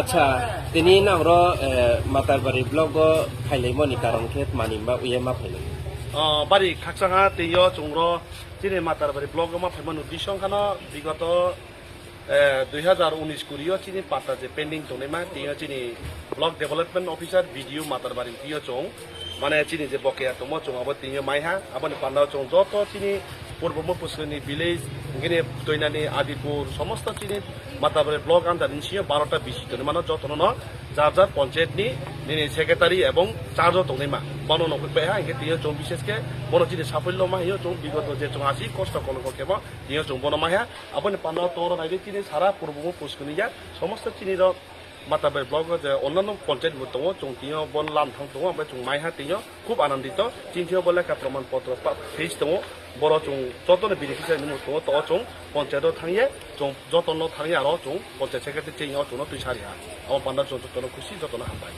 আচ্ছা তিনি নাহর মাতারবাড়ি ব্লগ ফাইলাইমনি কারণ খেত মানিমবা উইয়া ফাইলাই বাড়ি খাকসাঙা তেইয় চুংর চিনি মাতার বাড়ি ব্লগ মা ফেমান উদ্দেশ্য খানো বিগত 2019 কুড়িও চিনি পাতা যে পেন্ডিং দনেমা তেইয় চিনি ব্লক ডেভেলপমেন্ট অফিসার বিডিও মাতার বাড়ি তিয় চং মানে চিনি যে বকেয়া তম চং আবার তিয় মাইহা আবার পান্ডাও চং যত চিনি পূর্ব পুষ্করণী ভিলেজ ইংনে দৈনানি আদিপুর সমস্ত চিনি মাতার বাড়ি ব্লক আন্দার নিশ্চয় 12টা বিশি দনে মানে যত যার যার পঞ্চায়েতনি সেক্রেটারি এবং চারজন দনেমা বন নকবে হ্যাঁ তিয় চং বিশেষকে বন চিনি সাফল্য মাহিও চং বিগত যে চং আসি কষ্ট কোনো কেব তিয় চং বন মাহিয়া আবার পান্ডাও তোর নাইলে চিনি সারা পূর্ব পুষ্করণীয়া সমস্ত চিনির মাতাবাড়ি ব্লক যে অন্যান্য পঞ্চায়েত দङ চং তিয় বন লামথাং দङ ওমफ्राय চং মাইহা তিয় খুব আনন্দিত চিন্তিও বলে কা প্রমাণপত্র ফেজ দङ বড় চং যতন বেনিফিশিয়ারি দङ ত চং পঞ্চায়েত থাঙিয়ে চং যতন থাঙিয়ে আর চং পঞ্চায়েত সেক্রেটারি চেইও চং তুই সারিয়া আমার বান্দার চং যতন খুশি যতন হামবাই